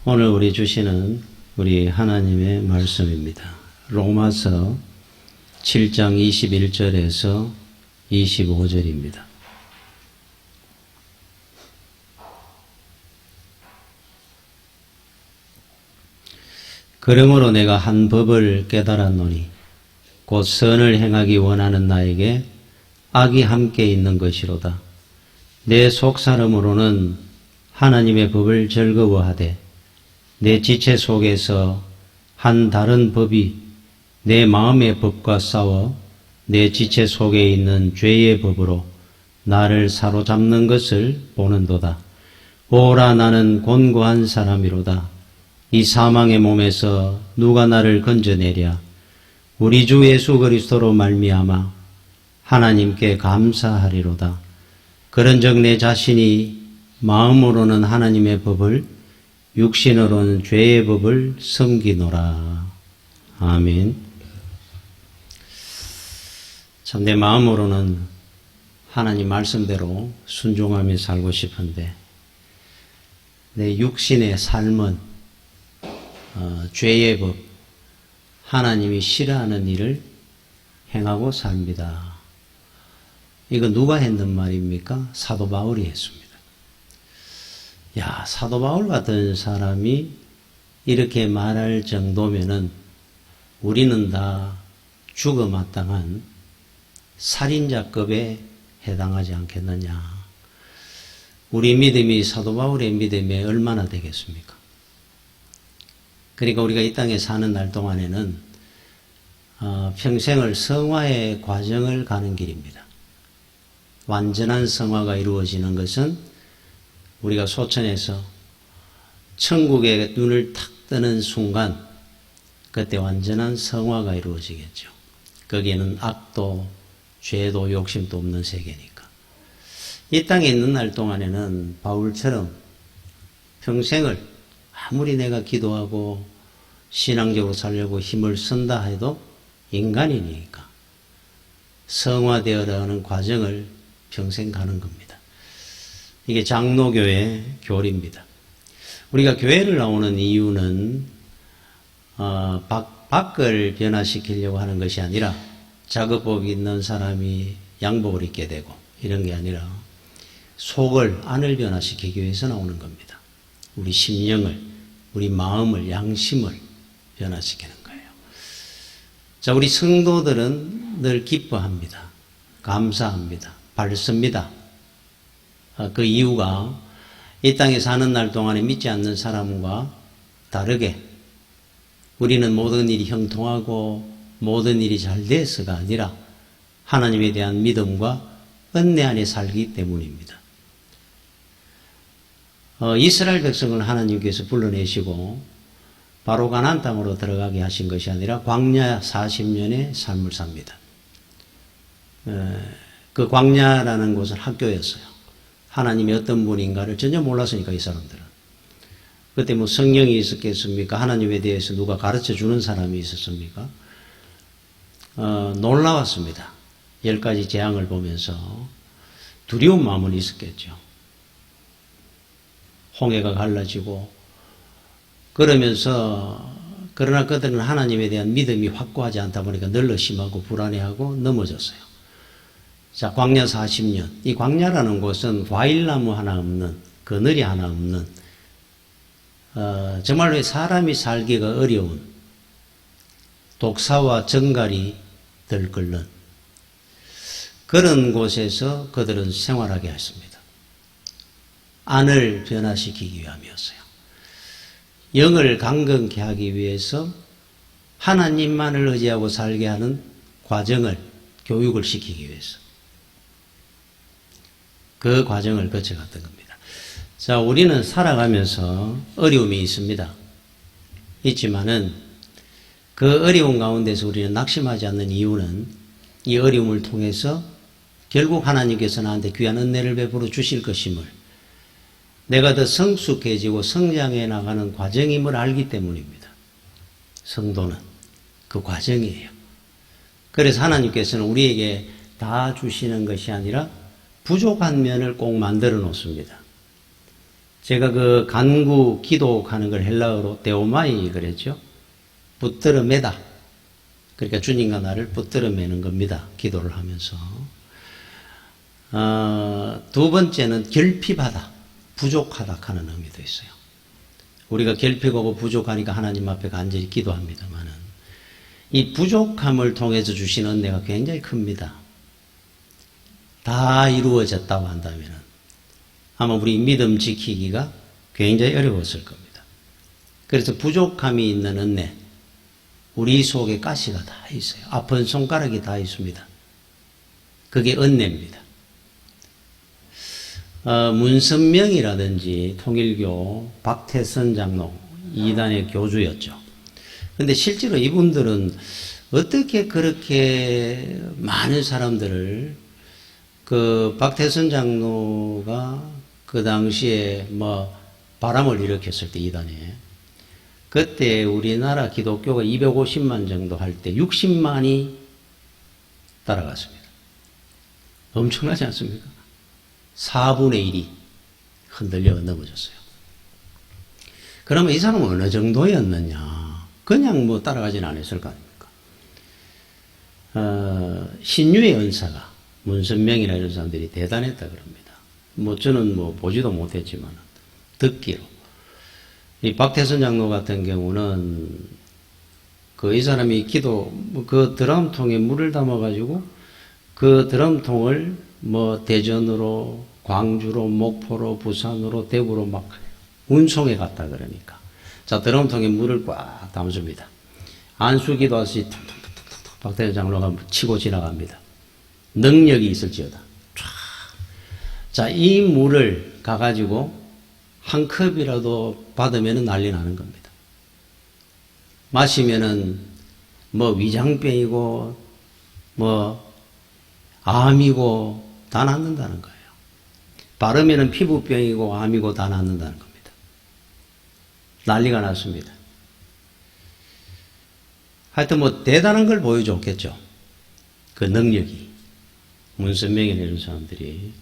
오늘 우리 주시는 우리 하나님의 말씀입니다. 로마서 7장 21절에서 25절입니다. 그러므로 내가 한 법을 깨달았노니 곧 선을 행하기 원하는 나에게 악이 함께 있는 것이로다. 내 속사람으로는 하나님의 법을 즐거워하되 내 지체 속에서 한 다른 법이 내 마음의 법과 싸워 내 지체 속에 있는 죄의 법으로 나를 사로잡는 것을 보는도다. 오라, 나는 곤고한 사람이로다. 이 사망의 몸에서 누가 나를 건져내랴. 우리 주 예수 그리스도로 말미암아 하나님께 감사하리로다. 그런즉 내 자신이 마음으로는 하나님의 법을, 육신으로는 죄의 법을 섬기노라. 아멘. 참, 내 마음으로는 하나님 말씀대로 순종하며 살고 싶은데 내 육신의 삶은 죄의 법, 하나님이 싫어하는 일을 행하고 삽니다. 이거 누가 했는 말입니까? 사도 바울이 했습니다. 야, 사도 바울 같은 사람이 이렇게 말할 정도면은 우리는 다 죽어 마땅한 살인자급에 해당하지 않겠느냐. 우리 믿음이 사도 바울의 믿음에 얼마나 되겠습니까? 그러니까 우리가 이 땅에 사는 날 동안에는 평생을 성화의 과정을 가는 길입니다. 완전한 성화가 이루어지는 것은 우리가 소천에서 천국에 눈을 탁 뜨는 순간, 그때 완전한 성화가 이루어지겠죠. 거기에는 악도 죄도 욕심도 없는 세계니까. 이 땅에 있는 날 동안에는 바울처럼 평생을 아무리 내가 기도하고 신앙적으로 살려고 힘을 쓴다 해도 인간이니까 성화되어가는 과정을 평생 가는 겁니다. 이게 장로교의 교리입니다. 우리가 교회를 나오는 이유는 밖을 변화시키려고 하는 것이 아니라 작업복 있는 사람이 양복을 입게 되고 이런 게 아니라 속을, 안을 변화시키기 위해서 나오는 겁니다. 우리 심령을, 우리 마음을, 양심을 변화시키는 거예요. 자, 우리 성도들은 늘 기뻐합니다. 감사합니다. 밝습니다. 그 이유가 이 땅에 사는 날 동안에 믿지 않는 사람과 다르게 우리는 모든 일이 형통하고 모든 일이 잘 돼서가 아니라 하나님에 대한 믿음과 은혜 안에 살기 때문입니다. 이스라엘 백성을 하나님께서 불러내시고 바로 가나안 땅으로 들어가게 하신 것이 아니라 광야 40년의 삶을 삽니다. 그 광야라는 곳은 학교였어요. 하나님이 어떤 분인가를 전혀 몰랐으니까 이 사람들은. 그때 뭐 성령이 있었겠습니까? 하나님에 대해서 누가 가르쳐 주는 사람이 있었습니까? 놀라웠습니다. 10가지 재앙을 보면서 두려운 마음은 있었겠죠. 홍해가 갈라지고 그러면서 그러나 그들은 하나님에 대한 믿음이 확고하지 않다 보니까 늘 의심하고 불안해하고 넘어졌어요. 자, 광야 40년. 이 광야라는 곳은 과일나무 하나 없는, 그늘이 하나 없는, 정말로 사람이 살기가 어려운 독사와 정갈이 들끓는 그런 곳에서 그들은 생활하게 했습니다. 안을 변화시키기 위함이었어요. 영을 강건케 하기 위해서 하나님만을 의지하고 살게 하는 과정을, 교육을 시키기 위해서. 그 과정을 거쳐갔던 겁니다. 자, 우리는 살아가면서 어려움이 있습니다. 있지만은 그 어려움 가운데서 우리는 낙심하지 않는 이유는 이 어려움을 통해서 결국 하나님께서 나한테 귀한 은혜를 베풀어 주실 것임을, 내가 더 성숙해지고 성장해 나가는 과정임을 알기 때문입니다. 성도는 그 과정이에요. 그래서 하나님께서는 우리에게 다 주시는 것이 아니라 부족한 면을 꼭 만들어 놓습니다. 제가 그 간구 기도하는 걸 헬라어로 데오마이 그랬죠. 붙들어 매다. 그러니까 주님과 나를 붙들어 매는 겁니다. 기도를 하면서. 두 번째는 결핍하다, 부족하다 하는 의미도 있어요. 우리가 결핍하고 부족하니까 하나님 앞에 간절히 기도합니다만은 이 부족함을 통해서 주시는 은혜가 굉장히 큽니다. 다 이루어졌다고 한다면은 아마 우리 믿음 지키기가 굉장히 어려웠을 겁니다. 그래서 부족함이 있는 은혜, 우리 속에 가시가 다 있어요. 아픈 손가락이 다 있습니다. 그게 은혜입니다. 문선명이라든지 통일교 박태선 장로 이단의 교주였죠. 근데 실제로 이분들은 어떻게 그렇게 많은 사람들을 그 박태선 장로가 그 당시에 뭐 바람을 일으켰을 때 이단에 그때 우리나라 기독교가 250만 정도 할 때 60만이 따라갔습니다. 엄청나지 않습니까? 4분의 1이 흔들려 넘어졌어요. 그러면 이 사람은 어느 정도였느냐? 그냥 뭐 따라가진 않았을 거 아닙니까? 신유의 은사가 문선명이나 이런 사람들이 대단했다 그럽니다. 뭐 저는 뭐 보지도 못했지만 듣기로 이 박태선 장로 같은 경우는 그 이 사람이 그 드럼통에 물을 담아가지고 그 드럼통을 뭐 대전으로 광주로 목포로 부산으로 대구로 막 운송해 갔다 그러니까 자 드럼통에 물을 꽉 담습니다. 안수기도 하시 툭툭툭툭 박태선 장로가 치고 지나갑니다. 능력이 있을지어다. 자, 이 물을 가가지고 한 컵이라도 받으면 난리 나는 겁니다. 마시면은 뭐 위장병이고 뭐 암이고 다 낫는다는 거예요. 바르면은 피부병이고 암이고 다 낫는다는 겁니다. 난리가 났습니다. 하여튼 뭐 대단한 걸 보여줬겠죠. 그 능력이. 문선명이나 이런 사람들이.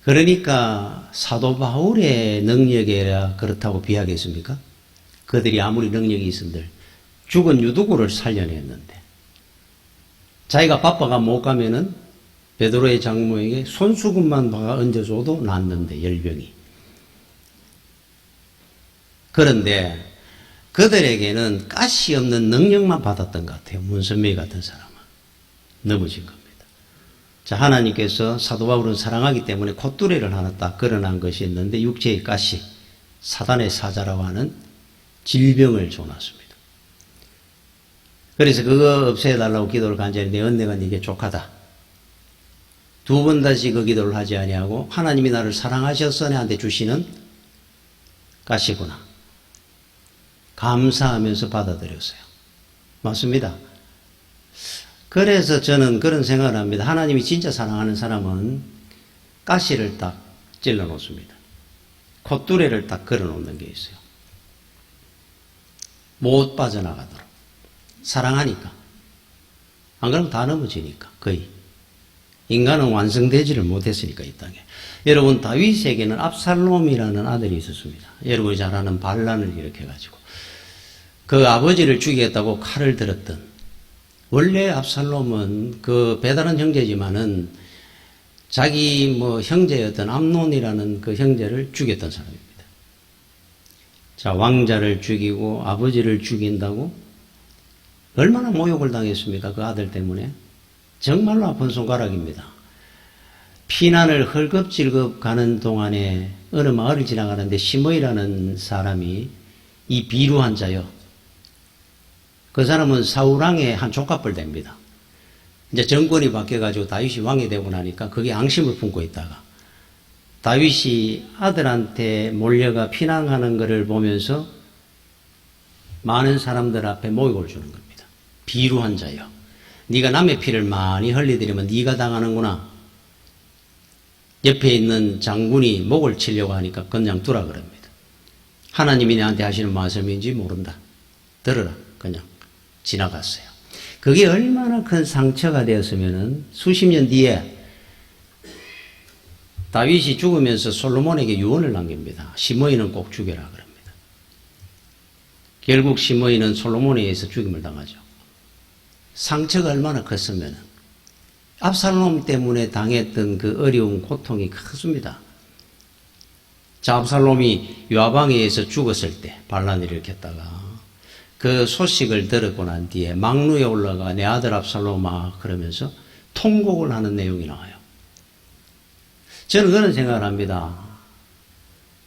그러니까 사도 바울의 능력이라 그렇다고 비하겠습니까? 그들이 아무리 능력이 있은들 죽은 유두구를 살려냈는데 자기가 바빠가 못 가면은 베드로의 장모에게 손수건만 박아 얹어줘도 낫는데 열병이. 그런데 그들에게는 가시 없는 능력만 받았던 것 같아요. 문선명 같은 사람은 넘어진 겁니다. 자, 하나님께서 사도 바울은 사랑하기 때문에 콧두레를 하나 딱 걸어놓은 것이 있는데 육체의 가시, 사단의 사자라고 하는 질병을 줘놨습니다. 그래서 그거 없애달라고 기도를 간절히 내 은혜가 네게 족하다. 두 번 다시 그 기도를 하지 아니하고 하나님이 나를 사랑하셔서 내한테 주시는 가시구나. 감사하면서 받아들였어요. 맞습니다. 그래서 저는 그런 생각을 합니다. 하나님이 진짜 사랑하는 사람은 가시를 딱 찔러 놓습니다. 콧두레를 딱 걸어 놓는 게 있어요. 못 빠져나가도록. 사랑하니까. 안 그러면 다 넘어지니까, 거의. 인간은 완성되지를 못했으니까, 이 땅에. 여러분, 다윗에게는 압살롬이라는 아들이 있었습니다. 여러분이 잘 아는 반란을 일으켜가지고. 그 아버지를 죽이겠다고 칼을 들었던. 원래 압살롬은 그 배다른 형제지만은 자기 뭐 형제였던 암논이라는 그 형제를 죽였던 사람입니다. 자, 왕자를 죽이고 아버지를 죽인다고 얼마나 모욕을 당했습니까? 그 아들 때문에. 정말로 아픈 손가락입니다. 피난을 헐겁질겁 가는 동안에 어느 마을을 지나가는데 시므이라는 사람이 이 비루한 자요. 그 사람은 사울왕의 한 족갑을 됩니다. 이제 정권이 바뀌어가지고 다윗이 왕이 되고 나니까 그게 앙심을 품고 있다가 다윗이 아들한테 몰려가 피난하는 것을 보면서 많은 사람들 앞에 모욕을 주는 겁니다. 비루한 자요. 네가 남의 피를 많이 흘리들이면 네가 당하는구나. 옆에 있는 장군이 목을 치려고 하니까 그냥 두라 그럽니다. 하나님이 내한테 하시는 말씀인지 모른다. 들어라. 그냥 지나갔어요. 그게 얼마나 큰 상처가 되었으면은 수십 년 뒤에 다윗이 죽으면서 솔로몬에게 유언을 남깁니다. 시므이는 꼭 죽여라 그럽니다. 결국 시므이는 솔로몬에 의해서 죽임을 당하죠. 상처가 얼마나 컸으면 압살롬 때문에 당했던 그 어려운 고통이 컸습니다. 자, 압살롬이 요압왕에 의해서 죽었을 때 반란을 일으켰다가 그 소식을 들었고 난 뒤에 망루에 올라가 내 아들 압살롬아 그러면서 통곡을 하는 내용이 나와요. 저는 그런 생각을 합니다.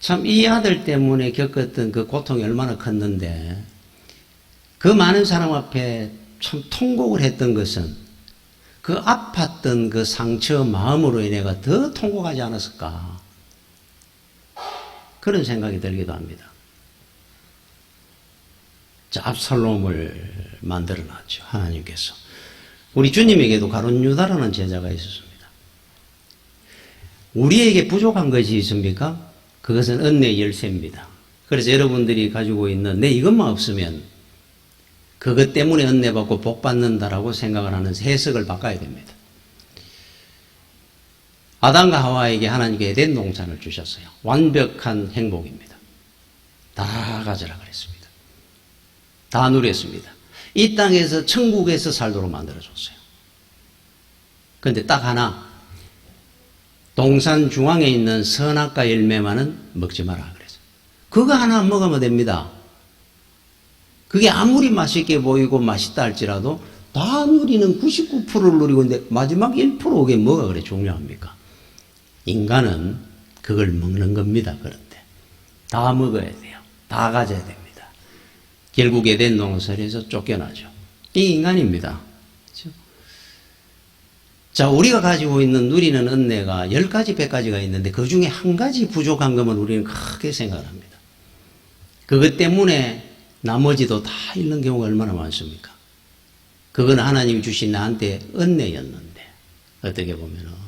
참 이 아들 때문에 겪었던 그 고통이 얼마나 컸는데 그 많은 사람 앞에 참 통곡을 했던 것은 그 아팠던 그 상처 마음으로 인해가 더 통곡하지 않았을까 그런 생각이 들기도 합니다. 자, 압살롬을 만들어 놨죠. 하나님께서. 우리 주님에게도 가룟 유다라는 제자가 있었습니다. 우리에게 부족한 것이 있습니까? 그것은 은혜의 열쇠입니다. 그래서 여러분들이 가지고 있는 내 이것만 없으면 그것 때문에 은혜 받고 복 받는다라고 생각을 하는 해석을 바꿔야 됩니다. 아담과 하와에게 하나님께 에덴 동산을 주셨어요. 완벽한 행복입니다. 다 가져라 그랬습니다. 다 누렸습니다. 이 땅에서 천국에서 살도록 만들어줬어요. 그런데 딱 하나 동산 중앙에 있는 선악과 열매만은 먹지 마라 그랬어요. 그거 하나 먹으면 됩니다. 그게 아무리 맛있게 보이고 맛있다 할지라도 다 누리는 99%를 누리고 있는데 마지막 1%가 뭐가 그래 중요합니까? 인간은 그걸 먹는 겁니다. 그런데 다 먹어야 돼요. 다 가져야 됩니다. 결국 에덴 동산에서 쫓겨나죠. 이 인간입니다. 그렇죠? 자, 우리가 가지고 있는 누리는 은혜가 10가지, 100가지가 있는데 그 중에 한 가지 부족한 것만 우리는 크게 생각합니다. 그것 때문에 나머지도 다 잃는 경우가 얼마나 많습니까? 그건 하나님이 주신 나한테 은혜였는데 어떻게 보면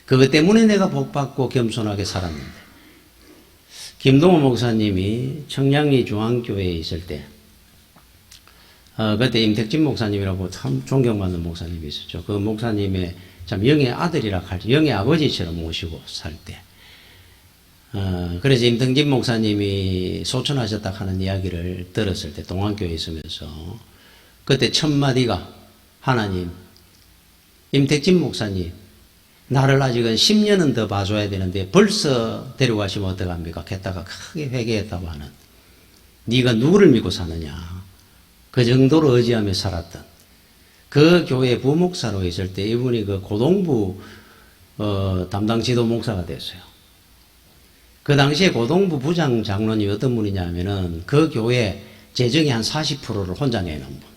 그것 때문에 내가 복받고 겸손하게 살았는데 김동호 목사님이 청량리 중앙교회에 있을 때 그때 임택진 목사님이라고 참 존경받는 목사님이 있었죠. 그 목사님의 참 영의 아들이라 할지 영의 아버지처럼 모시고 살 때 그래서 임택진 목사님이 소천하셨다 하는 이야기를 들었을 때 동안교회에 있으면서 그때 첫 마디가 하나님 임택진 목사님 나를 아직은 10년은 더 봐줘야 되는데 벌써 데려가시면 어떡합니까? 했다가 크게 회개했다고 하는 네가 누구를 믿고 사느냐 그 정도로 의지하며 살았던 그 교회 부목사로 있을 때 이분이 그 고동부 담당 지도 목사가 됐어요. 그 당시에 고동부 부장 장로님이 어떤 분이냐면은 그 교회 재정의 한 40%를 혼자 내는 분.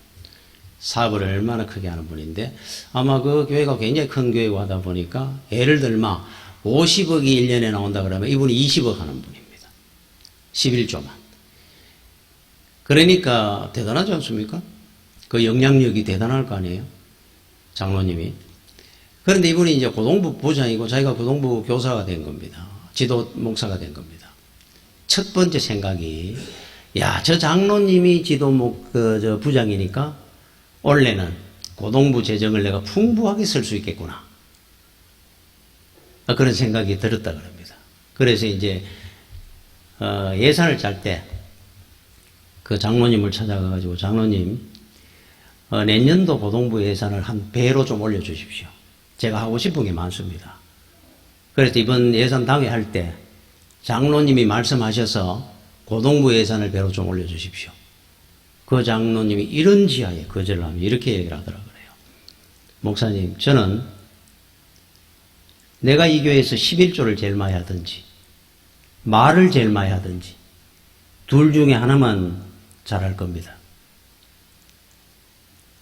사업을 얼마나 크게 하는 분인데 아마 그 교회가 굉장히 큰 교회고 하다 보니까 예를 들면 50억이 1년에 나온다 그러면 이분이 20억 하는 분입니다. 11조만. 그러니까 대단하지 않습니까? 그 영향력이 대단할 거 아니에요? 장로님이. 그런데 이분이 이제 고동부 부장이고 자기가 고동부 교사가 된 겁니다. 지도 목사가 된 겁니다. 첫 번째 생각이 야, 저 장로님이 저 부장이니까 원래는 고동부 재정을 내가 풍부하게 쓸 수 있겠구나. 그런 생각이 들었다 그럽니다. 그래서 이제 예산을 짤 때 그 장로님을 찾아가가지고 장로님 내년도 고동부 예산을 한 배로 좀 올려주십시오. 제가 하고 싶은 게 많습니다. 그래서 이번 예산 당회할 때 장로님이 말씀하셔서 고동부 예산을 배로 좀 올려주십시오. 그 장로님이 이런 지하에 거절을 하면 이렇게 얘기를 하더라고요. 목사님, 저는 내가 이 교회에서 11조를 제일 많이 하든지 말을 제일 많이 하든지 둘 중에 하나만 잘할 겁니다.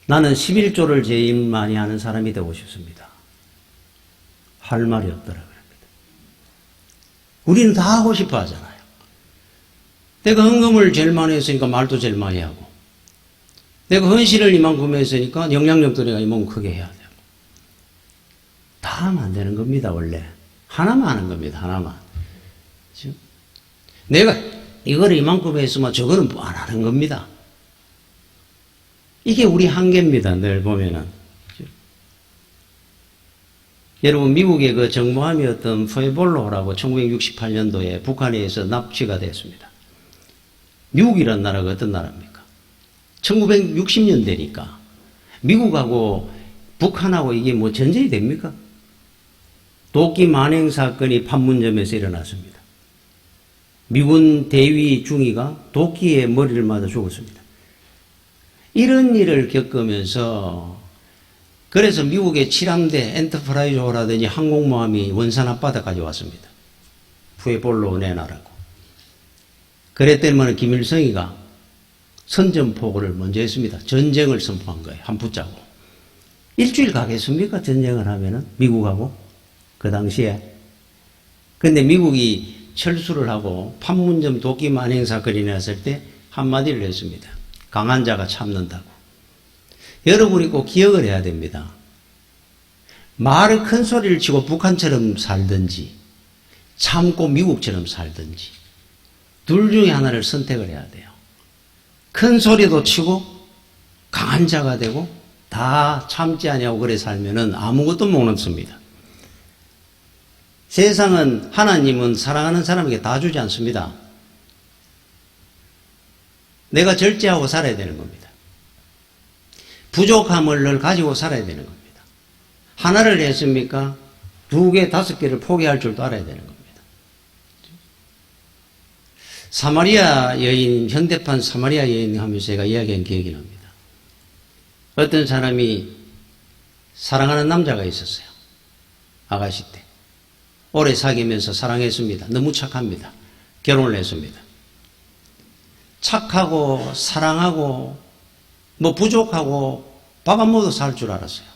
나는 11조를 제일 많이 하는 사람이 되고 싶습니다. 할 말이 없더라고요. 우리는 다 하고 싶어 하잖아요. 내가 헌금을 제일 많이 했으니까 말도 제일 많이 하고 내가 헌신을 이만큼 했으니까 영향력도 내가 이만큼 크게 해야 되고 다 하면 안 되는 겁니다. 원래 하나만 하는 겁니다. 하나만. 그렇죠? 내가 이거를 이만큼 했으면 저거는 안 하는 겁니다. 이게 우리 한계입니다. 늘 보면은. 여러분, 미국의 그 정모함이었던 푸에볼로라고 1968년도에 북한에 의해서 납치가 됐습니다. 미국이란 나라가 어떤 나라입니까? 1960년대니까 미국하고 북한하고 이게 뭐 전쟁이 됩니까? 도끼 만행 사건이 판문점에서 일어났습니다. 미군 대위 중위가 도끼에 머리를 맞아 죽었습니다. 이런 일을 겪으면서 그래서 미국의 7함대 엔터프라이즈호라든지 항공모함이 원산 앞바다까지 왔습니다. 푸에볼로 내놔라고. 그랬더니 김일성이가 선전포고를 먼저 했습니다. 전쟁을 선포한 거예요. 한 붙자고. 일주일 가겠습니까? 전쟁을 하면은 미국하고 그 당시에. 근데 미국이 철수를 하고 판문점 도끼 만행 사건이 났을 때 한마디를 했습니다. 강한 자가 참는다고. 여러분이 꼭 기억을 해야 됩니다. 말을 큰 소리를 치고 북한처럼 살든지 참고 미국처럼 살든지 둘 중에 하나를 선택을 해야 돼요. 큰 소리도 치고 강한 자가 되고 다 참지 아니하고 그래 살면은 아무것도 못 얻습니다. 세상은 하나님은 사랑하는 사람에게 다 주지 않습니다. 내가 절제하고 살아야 되는 겁니다. 부족함을 늘 가지고 살아야 되는 겁니다. 하나를 했습니까? 2개, 5개를 포기할 줄도 알아야 되는 겁니다. 사마리아 여인, 현대판 사마리아 여인 하면서 제가 이야기한 기억이 납니다. 어떤 사람이 사랑하는 남자가 있었어요. 아가씨 때. 오래 사귀면서 사랑했습니다. 너무 착합니다. 결혼을 했습니다. 착하고 사랑하고 뭐 부족하고 밥 안 먹어도 살 줄 알았어요.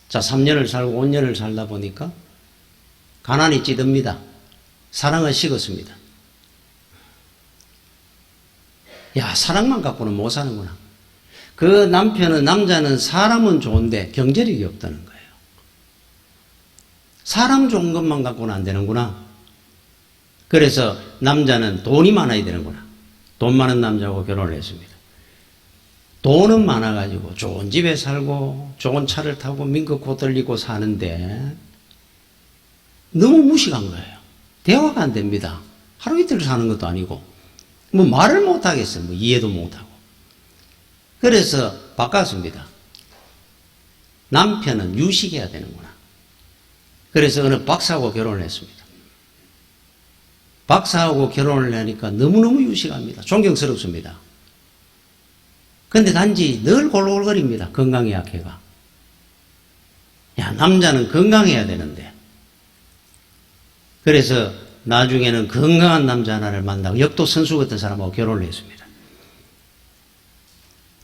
자, 3년을 살고 5년을 살다 보니까 가난이 찌듭니다. 사랑은 식었습니다. 야, 사랑만 갖고는 못 사는구나. 그 남자는 사람은 좋은데 경제력이 없다는 거예요. 사람 좋은 것만 갖고는 안 되는구나. 그래서 남자는 돈이 많아야 되는구나. 돈 많은 남자하고 결혼을 했습니다. 돈은 많아가지고 좋은 집에 살고 좋은 차를 타고 민급 고들리고 사는데 너무 무식한 거예요. 대화가 안 됩니다. 하루 이틀 사는 것도 아니고 뭐 말을 못하겠어요. 뭐 이해도 못하고. 그래서 바꿨습니다. 남편은 유식해야 되는구나. 그래서 어느 박사하고 결혼을 했습니다. 박사하고 결혼을 하니까 너무너무 유식합니다. 존경스럽습니다. 근데 단지 늘 골골거립니다. 건강에 약해가. 야, 남자는 건강해야 되는데. 그래서 나중에는 건강한 남자 하나를 만나고 역도 선수 같은 사람하고 결혼을 했습니다.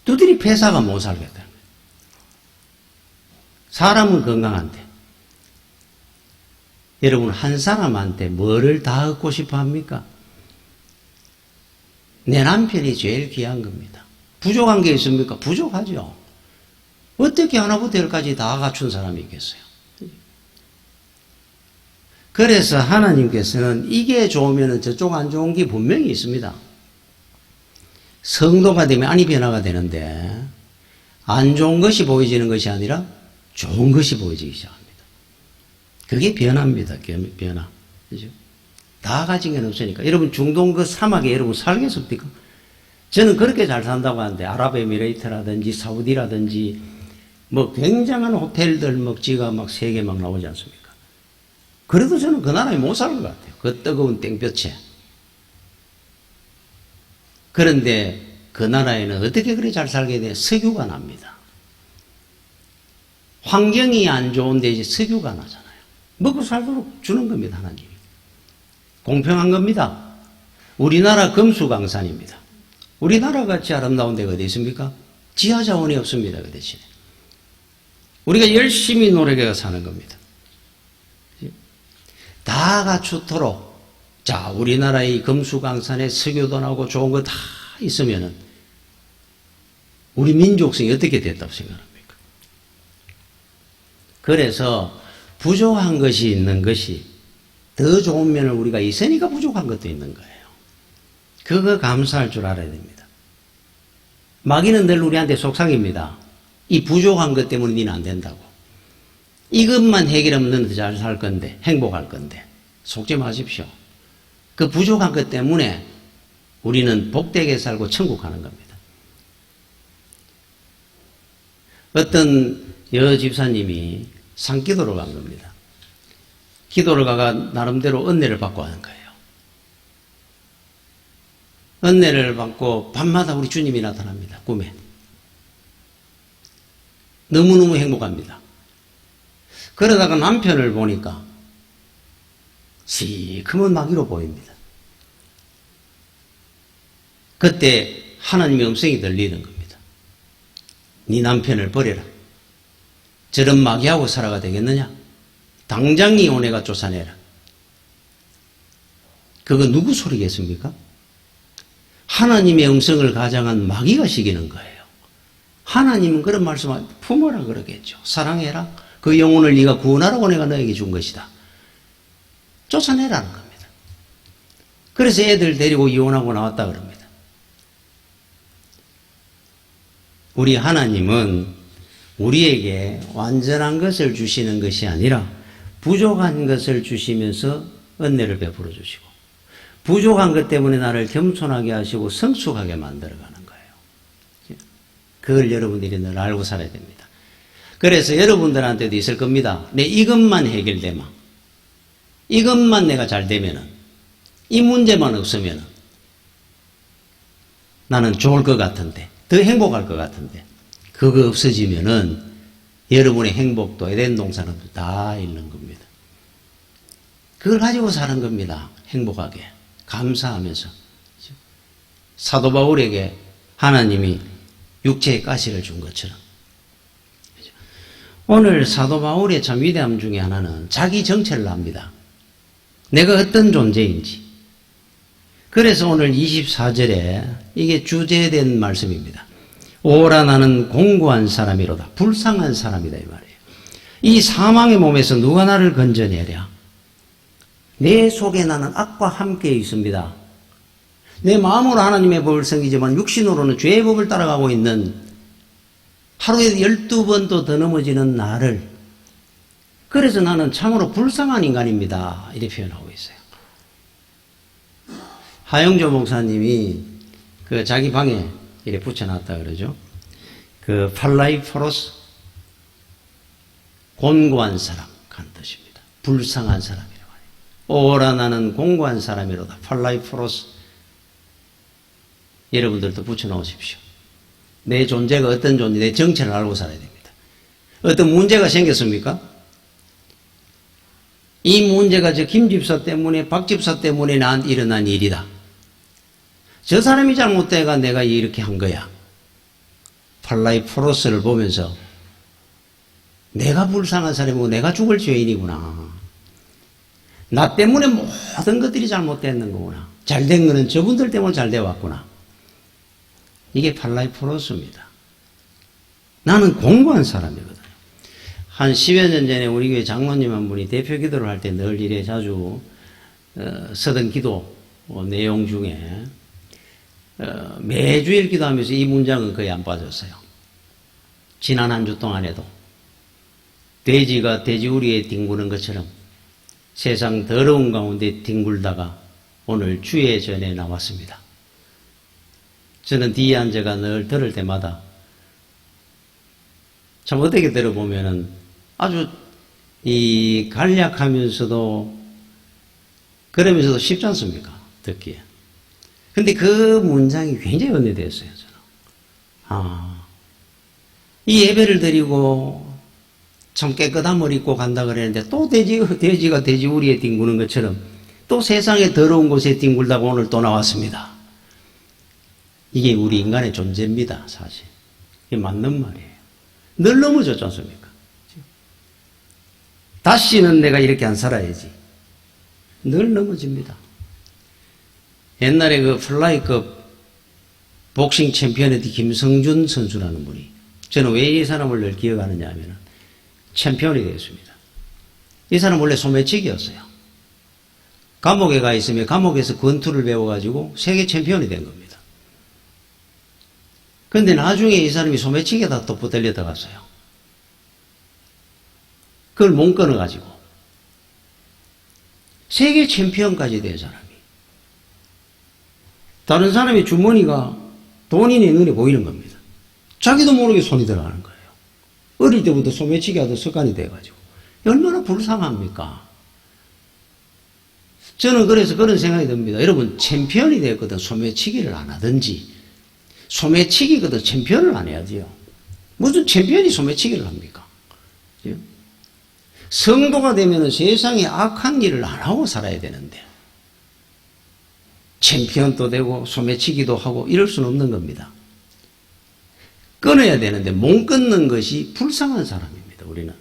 두드리 폐사가 못 살겠다는 거예요. 사람은 건강한데. 여러분, 한 사람한테 뭐를 다 얻고 싶어 합니까? 내 남편이 제일 귀한 겁니다. 부족한 게 있습니까? 부족하죠. 어떻게 하나부터 열까지 다 갖춘 사람이 있겠어요? 그래서 하나님께서는 이게 좋으면 저쪽 안 좋은 게 분명히 있습니다. 성도가 되면 안이 변화가 되는데 안 좋은 것이 보여지는 것이 아니라 좋은 것이 보여지기 시작합니다. 그게 변화입니다. 변화. 그죠? 다 가진 게 없으니까. 여러분, 중동 그 사막에 여러분 살겠습니까? 저는 그렇게 잘 산다고 하는데, 아랍에미레이트라든지, 사우디라든지, 뭐 굉장한 호텔들 먹지가 막 세계 막 나오지 않습니까? 그래도 저는 그 나라에 못 사는 것 같아요. 그 뜨거운 땡볕에. 그런데 그 나라에는 어떻게 그리 잘 살게 돼? 석유가 납니다. 환경이 안 좋은데 이제 석유가 나잖아요. 먹고 살도록 주는 겁니다, 하나님이. 공평한 겁니다. 우리나라 금수강산입니다. 우리나라 같이 아름다운 데가 어디 있습니까? 지하자원이 없습니다, 그 대신에. 우리가 열심히 노력해서 사는 겁니다. 다 갖추도록, 자, 우리나라의 금수강산에 석유도 나오고 좋은 거 다 있으면은, 우리 민족성이 어떻게 됐다고 생각합니까? 그래서, 부족한 것이 있는 것이 더 좋은 면을 우리가 있으니까 부족한 것도 있는 거예요. 그거 감사할 줄 알아야 됩니다. 마귀는 늘 우리한테 속삭입니다. 이 부족한 것 때문에 니는 안 된다고. 이것만 해결하면 너는 잘 살 건데, 행복할 건데. 속지 마십시오. 그 부족한 것 때문에 우리는 복되게 살고 천국 가는 겁니다. 어떤 여 집사님이 산기도를 간 겁니다. 기도를 가가 나름대로 은혜를 받고 하는 거예요. 은혜를 받고 밤마다 우리 주님이 나타납니다. 꿈에. 너무너무 행복합니다. 그러다가 남편을 보니까 시커먼 마귀로 보입니다. 그때 하나님의 음성이 들리는 겁니다. 네 남편을 버려라. 저런 마귀하고 살아가 되겠느냐? 당장 네 오내가 쫓아내라. 그거 누구 소리겠습니까? 하나님의 음성을 가장한 마귀가 시키는 거예요. 하나님은 그런 말씀을 품어라 그러겠죠. 사랑해라. 그 영혼을 네가 구원하라고 내가 너에게 준 것이다. 쫓아내라는 겁니다. 그래서 애들 데리고 이혼하고 나왔다 그럽니다. 우리 하나님은 우리에게 완전한 것을 주시는 것이 아니라 부족한 것을 주시면서 은혜를 베풀어 주시고 부족한 것 때문에 나를 겸손하게 하시고 성숙하게 만들어가는 거예요. 그걸 여러분들이 늘 알고 살아야 됩니다. 그래서 여러분들한테도 있을 겁니다. 내 이것만 해결되면, 이것만 내가 잘 되면은, 이 문제만 없으면은 나는 좋을 것 같은데, 더 행복할 것 같은데, 그거 없어지면은 여러분의 행복도 에덴 동산은 다 잃는 겁니다. 그걸 가지고 사는 겁니다. 행복하게. 감사하면서. 사도 바울에게 하나님이 육체의 가시를 준 것처럼. 오늘 사도 바울의 참 위대함 중에 하나는 자기 정체를 합니다. 내가 어떤 존재인지. 그래서 오늘 24절에 이게 주제된 말씀입니다. 오라 나는 공고한 사람이로다. 불쌍한 사람이다 이 말이에요. 이 사망의 몸에서 누가 나를 건져내랴. 내 속에 나는 악과 함께 있습니다. 내 마음으로 하나님의 법을 섬기지만 육신으로는 죄의 법을 따라가고 있는 하루에 12번도 더 넘어지는 나를, 그래서 나는 참으로 불쌍한 인간입니다. 이렇게 표현하고 있어요. 하영조 목사님이 그 자기 방에 이렇게 붙여놨다 그러죠. 그 팔라이포로스, 곤고한 사람 간 뜻입니다. 불쌍한 사람이라고 해요. 오라 나는 공고한 사람이로다. 팔라이포로스. 여러분들도 붙여놓으십시오. 내 존재가 어떤 존재, 내 정체를 알고 살아야 됩니다. 어떤 문제가 생겼습니까? 이 문제가 저 김 집사 때문에, 박 집사 때문에 나한테 일어난 일이다. 저 사람이 잘못돼가 내가 이렇게 한 거야. 팔라이포로스를 보면서 내가 불쌍한 사람이고 내가 죽을 죄인이구나. 나 때문에 모든 것들이 잘못됐는 거구나. 잘된 거는 저분들 때문에 잘 되어왔구나. 이게 팔라이포로스입니다. 나는 공고한 사람이거든요. 한 10여 년 전에 우리 교회 장로님 한 분이 대표 기도를 할 때 늘 이래 자주 서던 기도 내용 중에 매주일 기도하면서 이 문장은 거의 안 빠졌어요. 지난 한 주 동안에도 돼지가 돼지우리에 뒹구는 것처럼 세상 더러운 가운데 뒹굴다가 오늘 주의 전에 나왔습니다. 저는 뒤에 앉아가 늘 들을 때마다 참 어떻게 들어보면은 아주 이 간략하면서도 그러면서도 쉽지 않습니까? 듣기에. 근데 그 문장이 굉장히 은혜되었어요, 저는. 이 예배를 드리고 참 깨끗한 머리 입고 간다 그랬는데 또 돼지가 돼지우리에 뒹구는 것처럼 또 세상의 더러운 곳에 뒹굴다가 오늘 또 나왔습니다. 이게 우리 인간의 존재입니다, 사실. 이게 맞는 말이에요. 늘 넘어졌지 않습니까? 다시는 내가 이렇게 안 살아야지. 늘 넘어집니다. 옛날에 그 플라이급 복싱 챔피언이었던 김성준 선수라는 분이, 저는 왜 이 사람을 늘 기억하느냐 하면 챔피언이 되었습니다. 이 사람 원래 소매치기였어요. 감옥에 가 있으면 감옥에서 권투를 배워가지고 세계 챔피언이 된 겁니다. 그런데 나중에 이 사람이 소매치기에다 또 붙들려 들어갔어요. 그걸 못 끊어가지고 세계 챔피언까지 된 사람이, 다른 사람의 주머니가 돈이 내 눈에 보이는 겁니다. 자기도 모르게 손이 들어가는 거예요. 어릴 때부터 소매치기 하던 습관이 돼가지고 얼마나 불쌍합니까? 저는 그래서 그런 생각이 듭니다. 여러분, 챔피언이 됐거든 소매치기를 안 하든지, 소매치기거든 챔피언을 안 해야지요. 무슨 챔피언이 소매치기를 합니까? 성도가 되면 세상에 악한 일을 안 하고 살아야 되는데 챔피언도 되고 소매치기도 하고 이럴 수는 없는 겁니다. 끊어야 되는데 못 끊는 것이 불쌍한 사람입니다. 우리는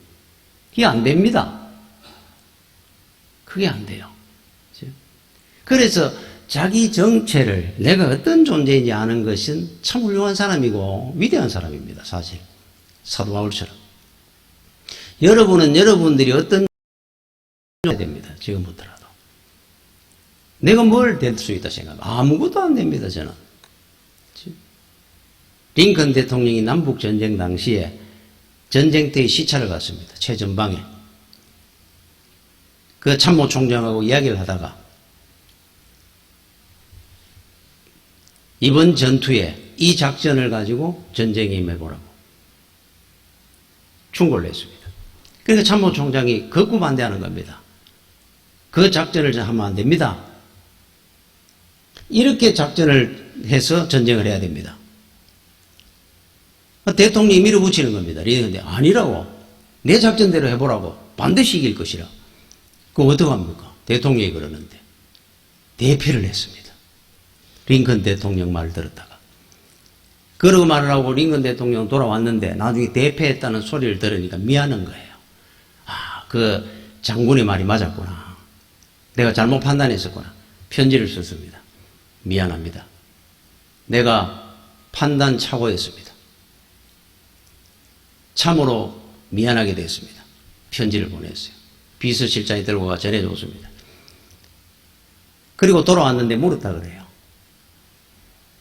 그게 안 됩니다. 그게 안 돼요. 그래서 자기 정체를 내가 어떤 존재인지 아는 것은 참 훌륭한 사람이고 위대한 사람입니다. 사실 사도 바울처럼 여러분은 여러분들이 어떤 존재가 됩니다. 지금부터라도 내가 뭘 될 수 있다 생각하면 아무것도 안 됩니다. 저는 링컨 대통령이 남북전쟁 당시에 전쟁터에 시찰을 갔습니다. 최전방에 그 참모총장하고 이야기를 하다가 이번 전투에 이 작전을 가지고 전쟁에 임해보라고 충고를 했습니다. 그러니까 참모총장이 극구 반대하는 겁니다. 그 작전을 하면 안 됩니다. 이렇게 작전을 해서 전쟁을 해야 됩니다. 대통령이 밀어붙이는 겁니다. 그런데 아니라고, 내 작전대로 해보라고, 반드시 이길 것이라. 그럼 어떡합니까? 대통령이 그러는데 대패를 했습니다. 링컨 대통령 말을 들었다가. 그러고 말을 하고 링컨 대통령 돌아왔는데 나중에 대패했다는 소리를 들으니까 미안한 거예요. 아, 그 장군의 말이 맞았구나. 내가 잘못 판단했었구나. 편지를 썼습니다. 미안합니다. 내가 판단 착오했습니다. 참으로 미안하게 됐습니다. 편지를 보냈어요. 비서실장이 들고 가 전해줬습니다. 그리고 돌아왔는데 물었다 그래요.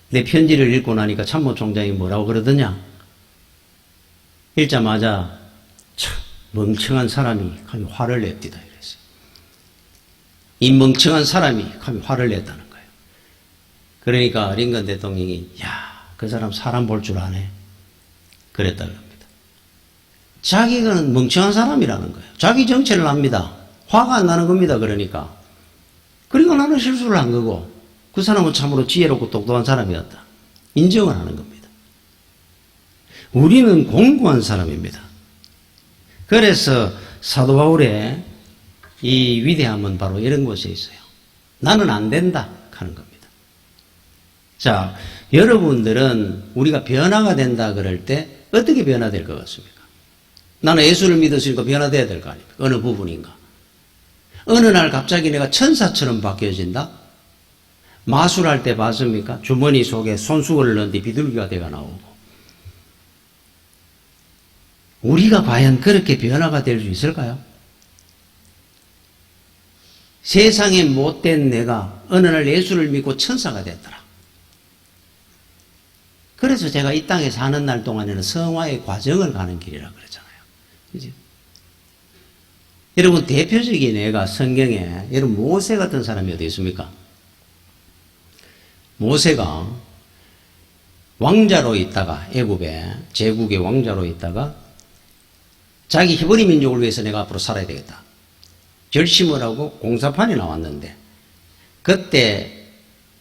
내 편지를 읽고 나니까 참모총장이 뭐라고 그러더냐? 읽자마자 참 멍청한 사람이 감히 화를 냅디다 이랬어요. 이 멍청한 사람이 감히 화를 냈다는 거예요. 그러니까 링컨 대통령이 야, 그 사람 사람 볼 줄 아네. 그랬다 그럽니다. 자기가 멍청한 사람이라는 거예요. 자기 정체를 압니다. 화가 안 나는 겁니다. 그러니까. 그리고 나는 실수를 한 거고 그 사람은 참으로 지혜롭고 똑똑한 사람이었다. 인정을 하는 겁니다. 우리는 공고한 사람입니다. 그래서 사도 바울의 이 위대함은 바로 이런 곳에 있어요. 나는 안 된다 하는 겁니다. 자, 여러분들은 우리가 변화가 된다 그럴 때 어떻게 변화될 것 같습니까? 나는 예수를 믿었으니까 변화돼야 될 거 아닙니까? 어느 부분인가? 어느 날 갑자기 내가 천사처럼 바뀌어진다? 마술할 때 봤습니까? 주머니 속에 손수건을 넣는데 비둘기가 돼가 나오고. 우리가 과연 그렇게 변화가 될 수 있을까요? 세상에 못된 내가 어느 날 예수를 믿고 천사가 됐더라. 그래서 제가 이 땅에 사는 날 동안에는 성화의 과정을 가는 길이라 그러잖아요. 그죠? 여러분, 대표적인 애가 성경에, 여러분, 모세 같은 사람이 어디 있습니까? 모세가 왕자로 있다가, 애굽에, 제국의 왕자로 있다가, 자기 히브리 민족을 위해서 내가 앞으로 살아야 되겠다. 결심을 하고 공사판에 나왔는데, 그때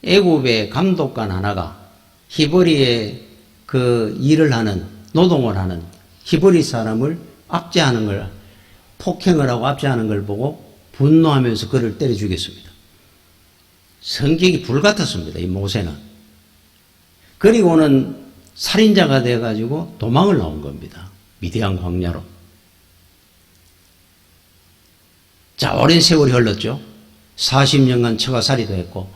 애굽의 감독관 하나가 히브리의 그 일을 하는, 노동을 하는 히브리 사람을 압제하는 걸, 폭행을 하고 압제하는 걸 보고 분노하면서 그를 때려 죽였습니다. 성격이 불같았습니다. 이 모세는. 그리고는 살인자가 돼가지고 도망을 나온 겁니다. 미디안 광야로. 자, 오랜 세월이 흘렀죠. 40년간 처가살이도 했고.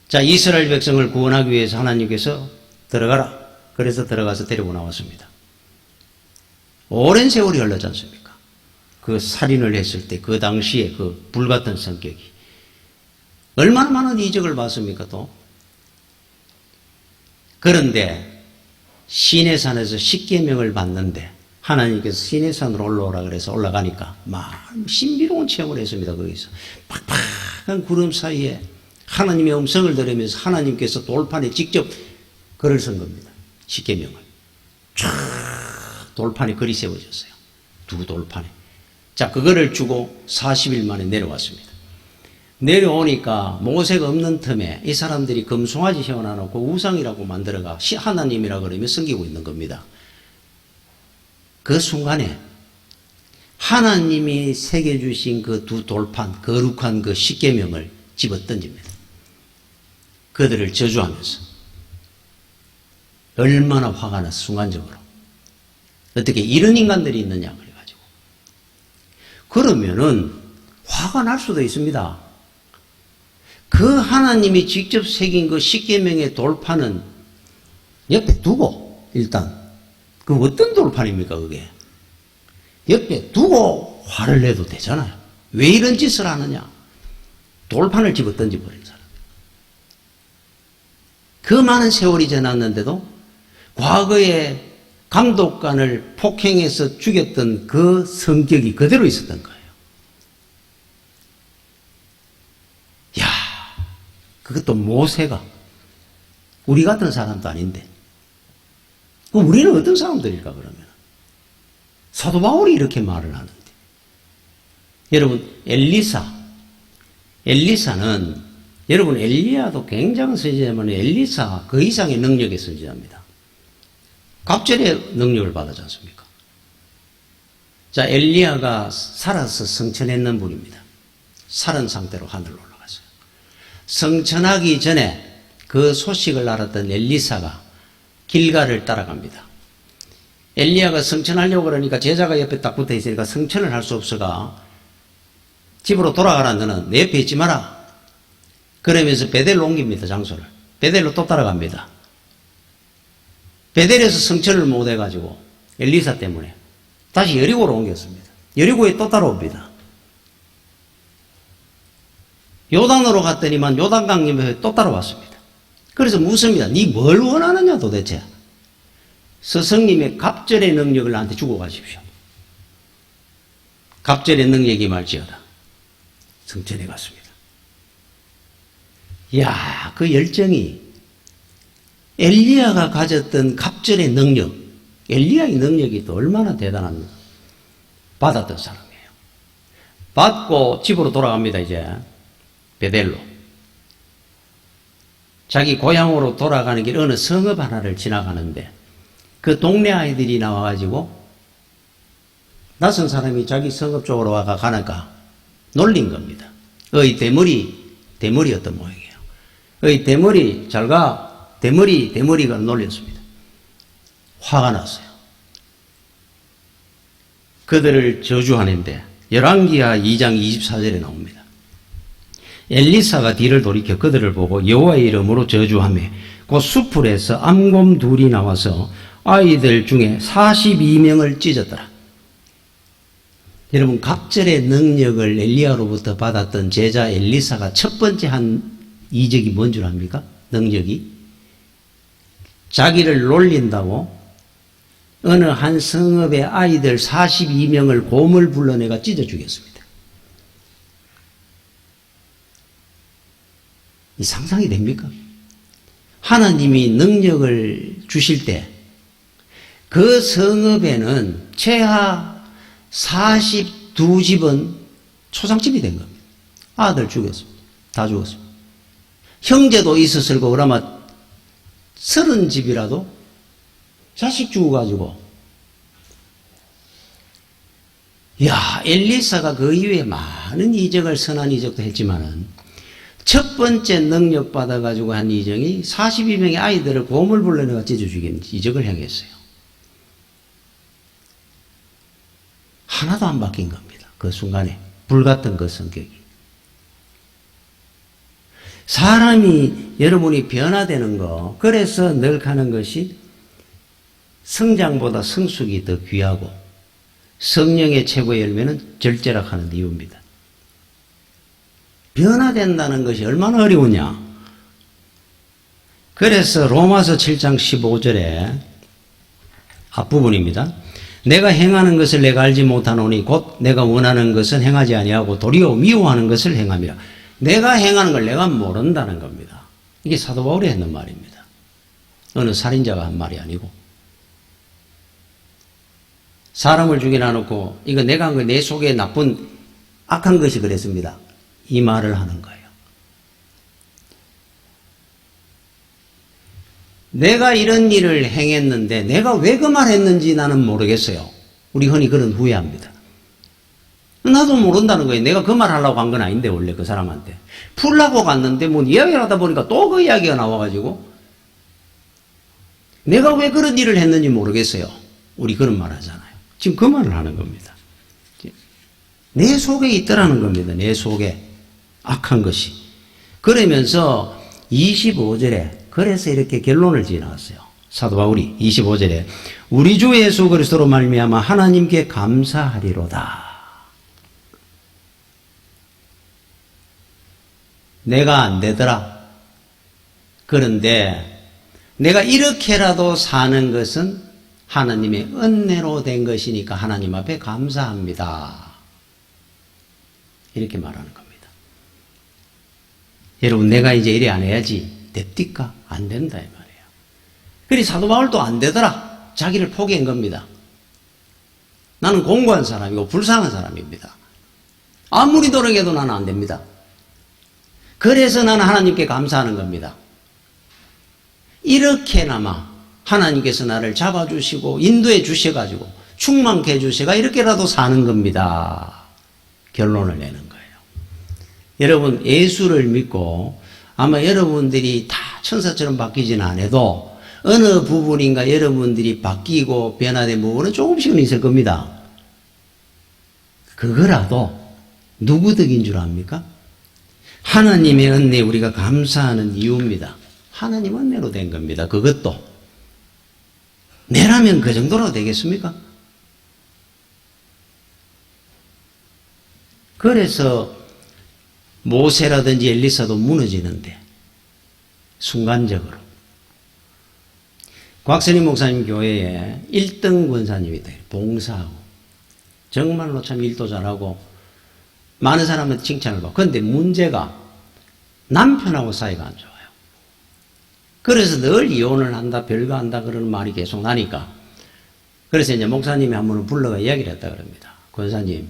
자, 이스라엘 백성을 구원하기 위해서 하나님께서 들어가라. 그래서 들어가서 데리고 나왔습니다. 오랜 세월이 흘렀지 않습니까? 그 살인을 했을 때 그 당시에 그 불같은 성격이. 얼마나 많은 이적을 봤습니까, 또? 그런데 시내산에서 십계명을 받는데 하나님께서 시내산으로 올라오라 그래서 올라가니까 막 신비로운 체험을 했습니다. 거기서 팍팍한 구름 사이에 하나님의 음성을 들으면서 하나님께서 돌판에 직접 글을 쓴 겁니다. 십계명을 쫙 돌판에 글이 세워졌어요. 두 돌판에. 자, 그거를 주고 40일 만에 내려왔습니다. 내려오니까 모세가 없는 틈에 이 사람들이 금송아지 세워놔놓고 우상이라고 만들어가 하나님이라 그러며 섬기고 있는 겁니다. 그 순간에 하나님이 새겨주신 그 두 돌판, 거룩한 그 십계명을 집어 던집니다. 그들을 저주하면서. 얼마나 화가 났어, 순간적으로. 어떻게 이런 인간들이 있느냐, 그래가지고. 그러면은 화가 날 수도 있습니다. 그 하나님이 직접 새긴 그 십계명의 돌판은 옆에 두고, 일단. 그 어떤 돌판입니까, 그게? 옆에 두고 화를 내도 되잖아요. 왜 이런 짓을 하느냐? 돌판을 집어 던져버린 사람. 그 많은 세월이 지났는데도 과거에 감독관을 폭행해서 죽였던 그 성격이 그대로 있었던 거예요. 야, 그것도 모세가 우리 같은 사람도 아닌데. 그럼 우리는 어떤 사람들일까, 그러면? 사도 바울이 이렇게 말을 하는데. 여러분, 엘리사는, 여러분, 엘리야도 굉장한 선지자지만 엘리사 그 이상의 능력의 선지자입니다. 갑절의 능력을 받았지 않습니까? 자, 엘리야가 살아서 성천했는 분입니다. 살은 상태로 하늘로 올라갔어요. 성천하기 전에 그 소식을 알았던 엘리사가 길가를 따라갑니다. 엘리야가 성천하려고 그러니까 제자가 옆에 딱 붙어 있으니까 성천을 할 수 없어가 집으로 돌아가라, 너는 내 옆에 있지 마라. 그러면서 베델로 옮깁니다, 장소를. 베델로 또 따라갑니다. 베델에서 성천을 못 해가지고 엘리사 때문에 다시 여리고로 옮겼습니다. 여리고에 또 따라옵니다. 요단으로 갔더니만 요단강림에 또 따라왔습니다. 그래서 묻습니다. 네 뭘 원하느냐 도대체? 스승님의 갑절의 능력을 나한테 주고 가십시오. 갑절의 능력이 말지어다. 성천에 갔습니다. 이야, 그 열정이 엘리야가 가졌던 갑절의 능력, 엘리야의 능력이 또 얼마나 대단한 받았던 사람이에요. 받고 집으로 돌아갑니다. 이제 베델로. 자기 고향으로 돌아가는 길 어느 성읍 하나를 지나가는데 그 동네 아이들이 나와가지고 낯선 사람이 자기 성읍 쪽으로 와가 가니까 놀린 겁니다. 어이 대머리였던 모양이에요. 어이 대머리 잘가, 대머리가 놀렸습니다. 화가 났어요. 그들을 저주하는데 열왕기하 2장 24절에 나옵니다. 엘리사가 뒤를 돌이켜 그들을 보고 여호와의 이름으로 저주하며 그 수풀에서 암곰 둘이 나와서 아이들 중에 42명을 찢었더라. 여러분, 갑절의 능력을 엘리야로부터 받았던 제자 엘리사가 첫 번째 한 이적이 뭔 줄 압니까? 능력이 자기를 놀린다고 어느 한 성읍의 아이들 42명을 곰을 불러내가 찢어 죽였습니다. 이 상상이 됩니까? 하나님이 능력을 주실 때 그 성읍에는 최하 42집은 초상집이 된 겁니다. 아들 죽였습니다. 다 죽었습니다. 형제도 있었을 거고 그러면 30집이라도 자식 죽어가지고. 야, 엘리사가 그 이후에 많은 이적을, 선한 이적도 했지만은 첫 번째 능력 받아가지고 한 이적이 42명의 아이들을 곰을 불러내가 찢어 죽인 이적을 행했어요. 하나도 안 바뀐 겁니다. 그 순간에. 불같은 그 성격이. 사람이, 여러분이 변화되는 거, 그래서 늘 가는 것이 성장보다 성숙이 더 귀하고 성령의 최고의 열매는 절제락하는 이유입니다. 변화된다는 것이 얼마나 어려우냐. 그래서 로마서 7장 15절에 앞부분입니다. 내가 행하는 것을 내가 알지 못하노니 곧 내가 원하는 것은 행하지 아니하고 도리어 미워하는 것을 행함이라. 내가 행하는 걸 내가 모른다는 겁니다. 이게 사도 바울이 했는 말입니다. 어느 살인자가 한 말이 아니고. 사람을 죽이나 놓고 이거 내가 한 거 내 속에 나쁜 악한 것이 그랬습니다. 이 말을 하는 거예요. 내가 이런 일을 행했는데 내가 왜 그 말 했는지 나는 모르겠어요. 우리 흔히 그런 후회합니다. 나도 모른다는 거예요. 내가 그 말 하려고 한 건 아닌데 원래 그 사람한테. 풀라고 갔는데 뭐 이야기를 하다 보니까 또 그 이야기가 나와가지고 내가 왜 그런 일을 했는지 모르겠어요. 우리 그런 말 하잖아요. 지금 그 말을 하는 겁니다. 내 속에 있더라는 겁니다. 내 속에 악한 것이. 그러면서 25절에 그래서 이렇게 결론을 지어놨어요. 사도 바울이 25절에 우리 주 예수 그리스도로 말미암아 하나님께 감사하리로다. 내가 안 되더라. 그런데 내가 이렇게라도 사는 것은 하나님의 은혜로 된 것이니까 하나님 앞에 감사합니다. 이렇게 말하는 겁니다. 여러분, 내가 이제 이래 안 해야지 됩니까? 안 된다 이 말이에요. 그리 사도 바울도 안 되더라. 자기를 포기한 겁니다. 나는 공고한 사람이고 불쌍한 사람입니다. 아무리 노력해도 나는 안 됩니다. 그래서 나는 하나님께 감사하는 겁니다. 이렇게나마 하나님께서 나를 잡아주시고 인도해 주셔가지고 충만케 해주셔가 이렇게라도 사는 겁니다. 결론을 내는 거예요. 여러분, 예수를 믿고 아마 여러분들이 다 천사처럼 바뀌지는 않아도 어느 부분인가 여러분들이 바뀌고 변화된 부분은 조금씩은 있을 겁니다. 그거라도 누구 덕인 줄 압니까? 하나님의 은혜에 우리가 감사하는 이유입니다. 하나님 은혜로 된 겁니다. 그것도. 내라면 그 정도로 되겠습니까? 그래서 모세라든지 엘리사도 무너지는데 순간적으로 곽선임 목사님 교회에 1등 권사님이 돼요. 봉사하고 정말로 참 일도 잘하고 많은 사람한테 칭찬을 받고. 그런데 문제가 남편하고 사이가 안 좋아요. 그래서 늘 이혼을 한다 별거 한다 그러는 말이 계속 나니까 그래서 이제 목사님이 한 번은 불러가 이야기를 했다 그럽니다. 권사님,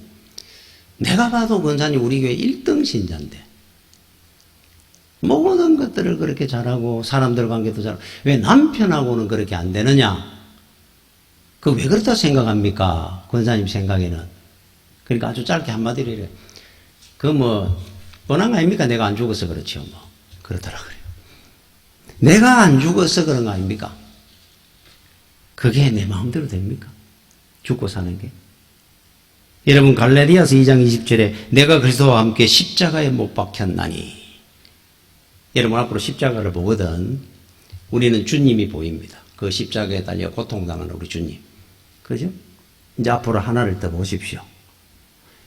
내가 봐도 권사님 우리 교회 1등 신자인데 모든 것들을 그렇게 잘하고 사람들 관계도 잘하고 왜 남편하고는 그렇게 안 되느냐? 그 왜 그렇다 생각합니까? 권사님 생각에는. 그러니까 아주 짧게 한마디로 이래. 그 뭐 뻔한 거 아닙니까? 내가 안 죽어서 그렇지요. 뭐 그러더라고요. 내가 안 죽어서 그런 거 아닙니까? 그게 내 마음대로 됩니까? 죽고 사는 게. 여러분, 갈라디아서 2장 20절에 내가 그리스도와 함께 십자가에 못 박혔나니. 여러분, 앞으로 십자가를 보거든 우리는 주님이 보입니다. 그 십자가에 달려 고통당하는 우리 주님. 그죠? 이제 앞으로 하나를 더 보십시오.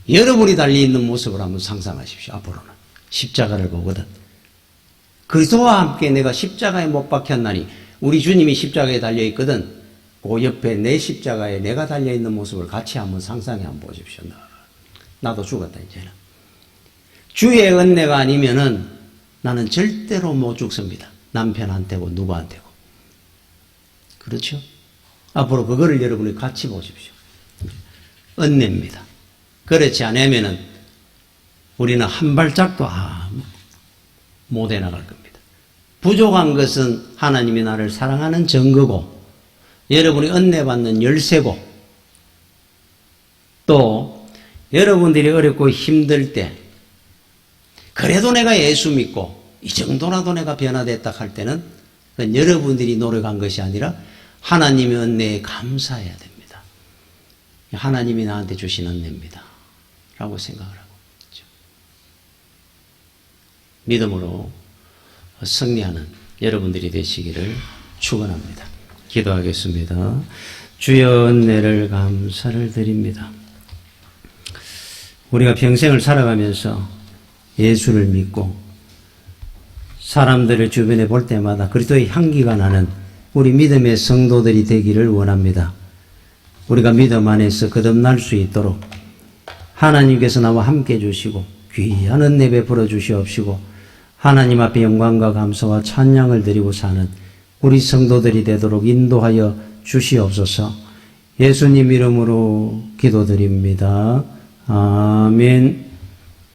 여러분이 달려있는 모습을 한번 상상하십시오. 앞으로는 십자가를 보거든 그리스도와 함께 내가 십자가에 못 박혔나니. 우리 주님이 십자가에 달려있거든. 그 옆에 내 십자가에 내가 달려있는 모습을 같이 한번 상상해 한번 보십시오. 나도 죽었다 이제는. 주의 은혜가 아니면은 나는 절대로 못 죽습니다. 남편한테고 누구한테고. 그렇죠? 앞으로 그거를 여러분이 같이 보십시오. 은혜입니다. 그렇지 않으면은 우리는 한 발짝도 못 해나갈 겁니다. 부족한 것은 하나님이 나를 사랑하는 증거고 여러분이 은혜 받는 열쇠고 또 여러분들이 어렵고 힘들 때 그래도 내가 예수 믿고 이 정도라도 내가 변화됐다 할 때는 여러분들이 노력한 것이 아니라 하나님의 은혜에 감사해야 됩니다. 하나님이 나한테 주신 은혜입니다. 라고 생각을 하고 있죠. 믿음으로 승리하는 여러분들이 되시기를 축원합니다. 기도하겠습니다. 주여, 은혜를 감사를 드립니다. 우리가 평생을 살아가면서 예수를 믿고 사람들을 주변에 볼 때마다 그리스도의 향기가 나는 우리 믿음의 성도들이 되기를 원합니다. 우리가 믿음 안에서 거듭날 수 있도록 하나님께서 나와 함께 해주시고 귀한 은혜 베풀어 주시옵시고 하나님 앞에 영광과 감사와 찬양을 드리고 사는 우리 성도들이 되도록 인도하여 주시옵소서. 예수님 이름으로 기도드립니다. 아멘.